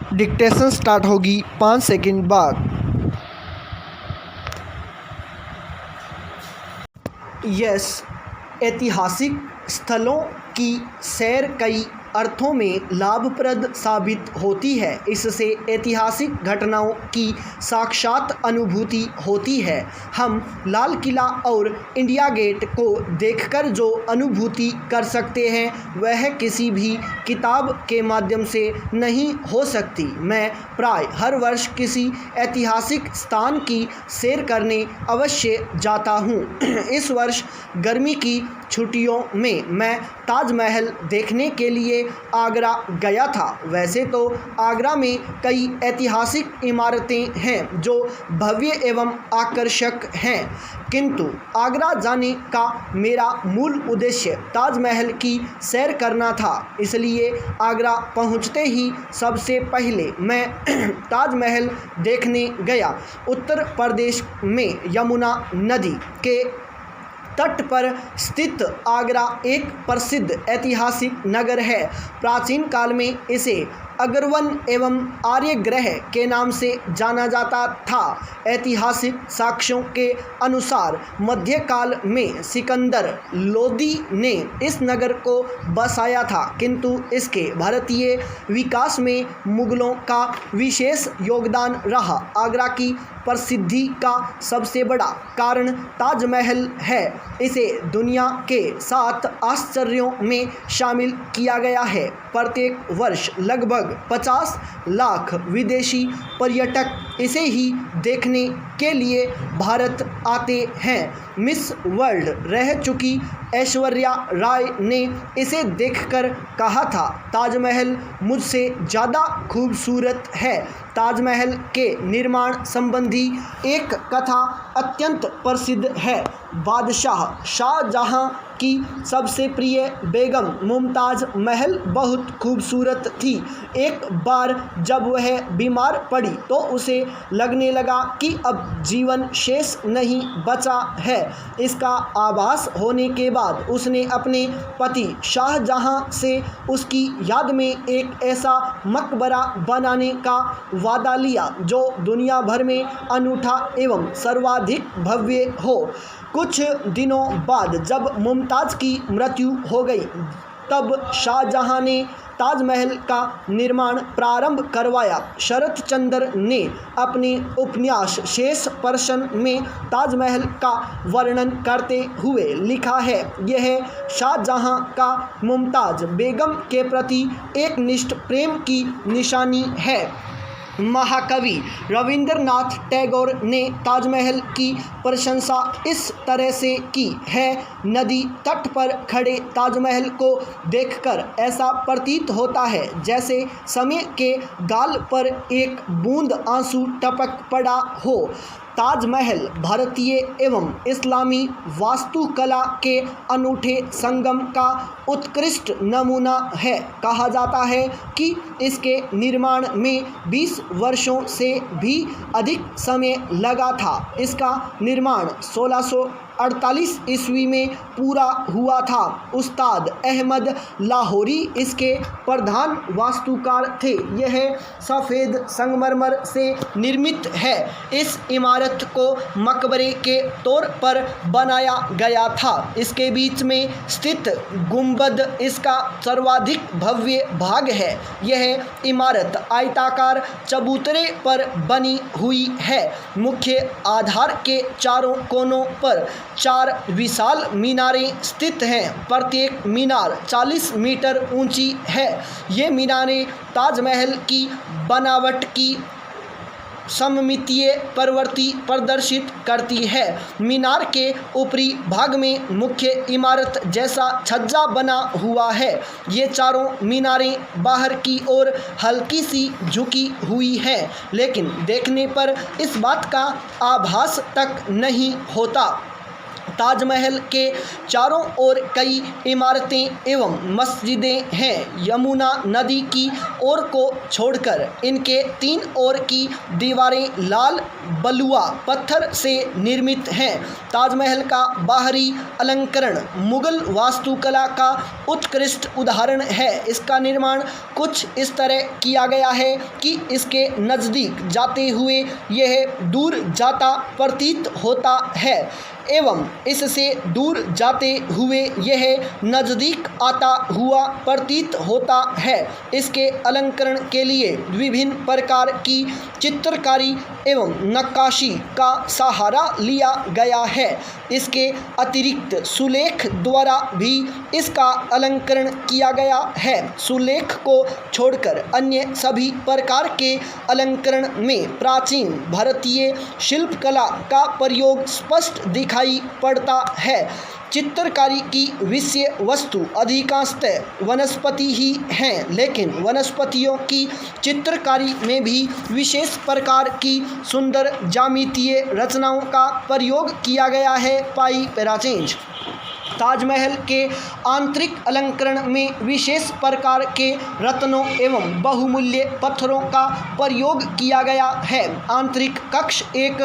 Dictation start होगी 5 second बाद। Yes, ऐतिहासिक स्थलों की सैर कई अर्थों में लाभप्रद साबित होती है। इससे ऐतिहासिक घटनाओं की साक्षात अनुभूति होती है। हम लाल किला और इंडिया गेट को देखकर जो अनुभूति कर सकते हैं वह किसी भी किताब के माध्यम से नहीं हो सकती। मैं प्राय हर वर्ष किसी ऐतिहासिक स्थान की सैर करने अवश्य जाता हूँ। इस वर्ष गर्मी की छुट्टियों में मैं ताजमहल देखने के लिए आगरा गया था। वैसे तो आगरा में कई ऐतिहासिक इमारतें हैं जो भव्य एवं आकर्षक हैं, किंतु आगरा जाने का मेरा मूल उद्देश्य ताजमहल की सैर करना था। इसलिए आगरा पहुंचते ही सबसे पहले मैं ताजमहल देखने गया। उत्तर प्रदेश में यमुना नदी के तट पर स्थित आगरा एक प्रसिद्ध ऐतिहासिक नगर है। प्राचीन काल में इसे अगरवन एवं आर्यगृह के नाम से जाना जाता था। ऐतिहासिक साक्ष्यों के अनुसार मध्यकाल में सिकंदर लोदी ने इस नगर को बसाया था, किंतु इसके भारतीय विकास में मुगलों का विशेष योगदान रहा। आगरा की प्रसिद्धि का सबसे बड़ा कारण ताजमहल है। इसे दुनिया के 7 आश्चर्यों में शामिल किया गया है। प्रत्येक वर्ष लगभग 50 लाख विदेशी पर्यटक इसे ही देखने के लिए भारत आते हैं। मिस वर्ल्ड रह चुकी ऐश्वर्या राय ने इसे देखकर कहा था, ताजमहल मुझसे ज़्यादा खूबसूरत है। ताजमहल के निर्माण संबंधी एक कथा अत्यंत प्रसिद्ध है। बादशाह शाहजहां की सबसे प्रिय बेगम मुमताज़ महल बहुत खूबसूरत थी। एक बार जब वह बीमार पड़ी तो उसे लगने लगा कि अब जीवन शेष नहीं बचा है। इसका आभास होने के बाद उसने अपने पति शाहजहां से उसकी याद में एक ऐसा मकबरा बनाने का वादा लिया जो दुनिया भर में अनूठा एवं सर्वाधिक भव्य हो। कुछ दिनों बाद जब मुमताज़ की मृत्यु हो गई तब शाहजहां ने ताजमहल का निर्माण प्रारंभ करवाया। शरत चंद्र ने अपने उपन्यास शेष प्रश्न में ताजमहल का वर्णन करते हुए लिखा है, यह शाहजहां का मुमताज़ बेगम के प्रति एकनिष्ठ प्रेम की निशानी है। महाकवि रविंद्रनाथ टैगोर ने ताजमहल की प्रशंसा इस तरह से की है, नदी तट पर खड़े ताजमहल को देखकर ऐसा प्रतीत होता है जैसे समय के गाल पर एक बूंद आंसू टपक पड़ा हो। ताजमहल भारतीय एवं इस्लामी वास्तुकला के अनूठे संगम का उत्कृष्ट नमूना है। कहा जाता है कि इसके निर्माण में 20 वर्षों से भी अधिक समय लगा था। इसका निर्माण 1648 ईस्वी में पूरा हुआ था। उस्ताद अहमद लाहौरी इसके प्रधान वास्तुकार थे। यह सफ़ेद संगमरमर से निर्मित है। इस इमारत को मकबरे के तौर पर बनाया गया था। इसके बीच में स्थित गुंबद इसका सर्वाधिक भव्य भाग है। यह इमारत आयताकार चबूतरे पर बनी हुई है। मुख्य आधार के चारों कोनों पर 4 विशाल मीनारें स्थित हैं। प्रत्येक मीनार 40 मीटर ऊंची है। ये मीनारें ताजमहल की बनावट की सममितीय प्रवृत्ति प्रदर्शित करती है। मीनार के ऊपरी भाग में मुख्य इमारत जैसा छज्जा बना हुआ है। ये चारों मीनारें बाहर की ओर हल्की सी झुकी हुई हैं, लेकिन देखने पर इस बात का आभास तक नहीं होता। ताजमहल के चारों ओर कई इमारतें एवं मस्जिदें हैं। यमुना नदी की ओर को छोड़कर इनके 3 ओर की दीवारें लाल बलुआ पत्थर से निर्मित हैं। ताजमहल का बाहरी अलंकरण मुगल वास्तुकला का उत्कृष्ट उदाहरण है। इसका निर्माण कुछ इस तरह किया गया है कि इसके नज़दीक जाते हुए यह दूर जाता प्रतीत होता है एवं इससे दूर जाते हुए यह नज़दीक आता हुआ प्रतीत होता है। इसके अलंकरण के लिए विभिन्न प्रकार की चित्रकारी एवं नक्काशी का सहारा लिया गया है। इसके अतिरिक्त सुलेख द्वारा भी इसका अलंकरण किया गया है। सुलेख को छोड़कर अन्य सभी प्रकार के अलंकरण में प्राचीन भारतीय शिल्पकला का प्रयोग स्पष्ट दिखाई पड़ता है। चित्रकारी की विषय वस्तु अधिकांशतः वनस्पति ही हैं, लेकिन वनस्पतियों की चित्रकारी में भी विशेष प्रकार की सुंदर ज्यामितीय रचनाओं का प्रयोग किया गया है। पाई पैराचेंज ताजमहल के आंतरिक अलंकरण में विशेष प्रकार के रत्नों एवं बहुमूल्य पत्थरों का प्रयोग किया गया है। आंतरिक कक्ष एक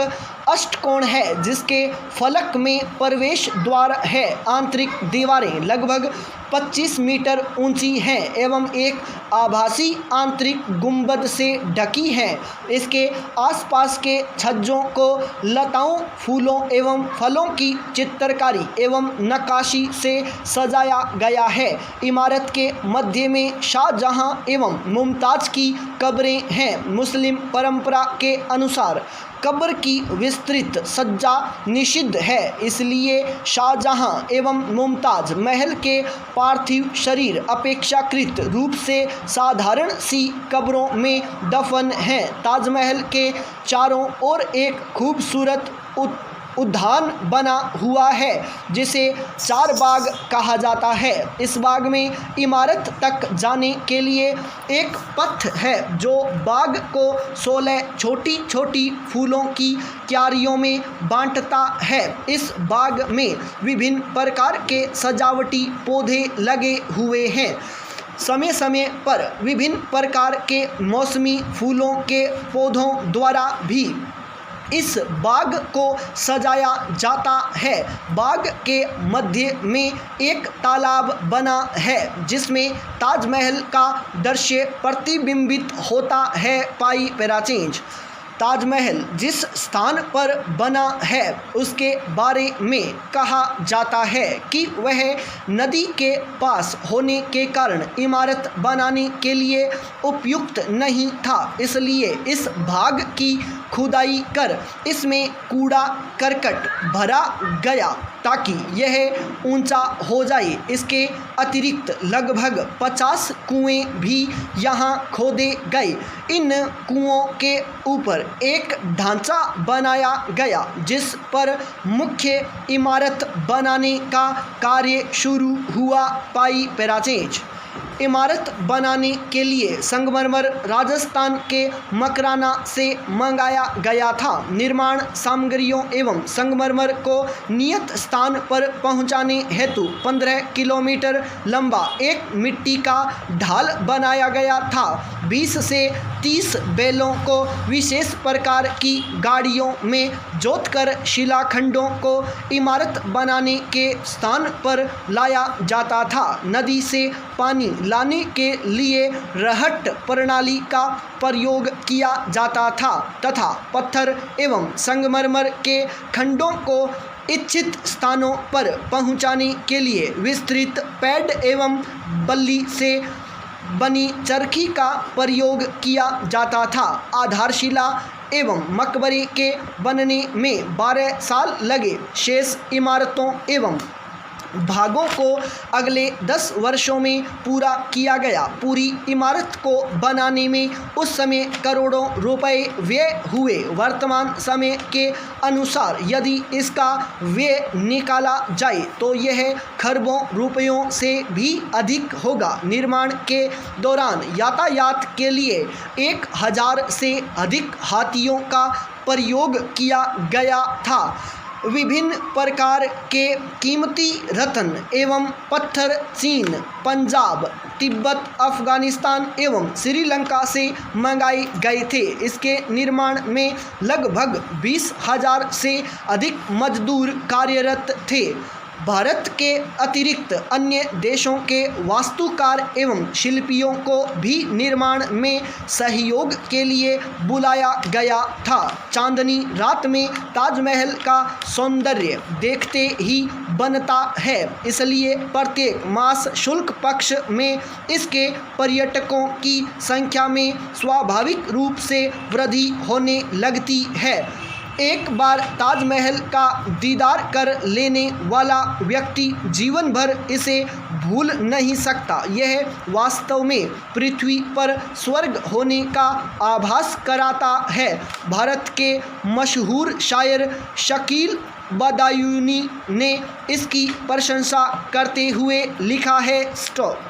अष्टकोण है जिसके फलक में प्रवेश द्वार है। आंतरिक दीवारें लगभग 25 मीटर ऊंची हैं एवं एक आभासी आंतरिक गुंबद से ढकी हैं। इसके आसपास के छज्जों को लताओं, फूलों एवं फलों की चित्रकारी एवं नक्काशी से सजाया गया है। इमारत के मध्य में शाहजहां एवं मुमताज़ की कब्रें हैं। मुस्लिम परंपरा के अनुसार कब्र की विस्तृत सज्जा निषिद्ध है, इसलिए शाहजहां एवं मुमताज़ महल के पार्थिव शरीर अपेक्षाकृत रूप से साधारण सी कब्रों में दफन हैं। ताजमहल के चारों ओर एक खूबसूरत उद्यान बना हुआ है जिसे चार बाग कहा जाता है। इस बाग में इमारत तक जाने के लिए एक पथ है जो बाग को 16 छोटी छोटी फूलों की क्यारियों में बांटता है। इस बाग में विभिन्न प्रकार के सजावटी पौधे लगे हुए हैं। समय समय पर विभिन्न प्रकार के मौसमी फूलों के पौधों द्वारा भी इस बाग को सजाया जाता है। बाग के मध्य में एक तालाब बना है जिसमें ताजमहल का दृश्य प्रतिबिंबित होता है। पाई पैराचेंज ताजमहल जिस स्थान पर बना है उसके बारे में कहा जाता है कि वह नदी के पास होने के कारण इमारत बनाने के लिए उपयुक्त नहीं था, इसलिए इस भाग की खुदाई कर इसमें कूड़ा करकट भरा गया ताकि यह ऊंचा हो जाए। इसके अतिरिक्त लगभग 50 कुएं भी यहाँ खोदे गए। इन कुओं के ऊपर एक ढांचा बनाया गया जिस पर मुख्य इमारत बनाने का कार्य शुरू हुआ। पाई पैराचेंज इमारत बनाने के लिए संगमरमर राजस्थान के मकराना से मंगाया गया था। निर्माण सामग्रियों एवं संगमरमर को नियत स्थान पर पहुंचाने हेतु 15 किलोमीटर लंबा एक मिट्टी का ढाल बनाया गया था। 20 से 30 बैलों को विशेष प्रकार की गाड़ियों में जोतकर शिलाखंडों को इमारत बनाने के स्थान पर लाया जाता था। नदी से पानी लाने के लिए रहट प्रणाली का प्रयोग किया जाता था तथा पत्थर एवं संगमरमर के खंडों को इच्छित स्थानों पर पहुंचाने के लिए विस्तृत पैड एवं बल्ली से बनी चरखी का प्रयोग किया जाता था। आधारशिला एवं मकबरे के बनने में 12 साल लगे। शेष इमारतों एवं भागों को अगले 10 वर्षों में पूरा किया गया। पूरी इमारत को बनाने में उस समय करोड़ों रुपए व्यय हुए। वर्तमान समय के अनुसार यदि इसका व्यय निकाला जाए तो यह खरबों रुपयों से भी अधिक होगा। निर्माण के दौरान यातायात के लिए 1000 से अधिक हाथियों का प्रयोग किया गया था। विभिन्न प्रकार के कीमती रत्न एवं पत्थर चीन, पंजाब, तिब्बत, अफगानिस्तान एवं श्रीलंका से मंगाए गए थे। इसके निर्माण में लगभग 20,000 से अधिक मजदूर कार्यरत थे। भारत के अतिरिक्त अन्य देशों के वास्तुकार एवं शिल्पियों को भी निर्माण में सहयोग के लिए बुलाया गया था। चांदनी रात में ताजमहल का सौंदर्य देखते ही बनता है, इसलिए प्रत्येक मास शुक्ल पक्ष में इसके पर्यटकों की संख्या में स्वाभाविक रूप से वृद्धि होने लगती है। एक बार ताजमहल का दीदार कर लेने वाला व्यक्ति जीवन भर इसे भूल नहीं सकता। यह वास्तव में पृथ्वी पर स्वर्ग होने का आभास कराता है। भारत के मशहूर शायर शकील बदायूनी ने इसकी प्रशंसा करते हुए लिखा है। स्टॉप।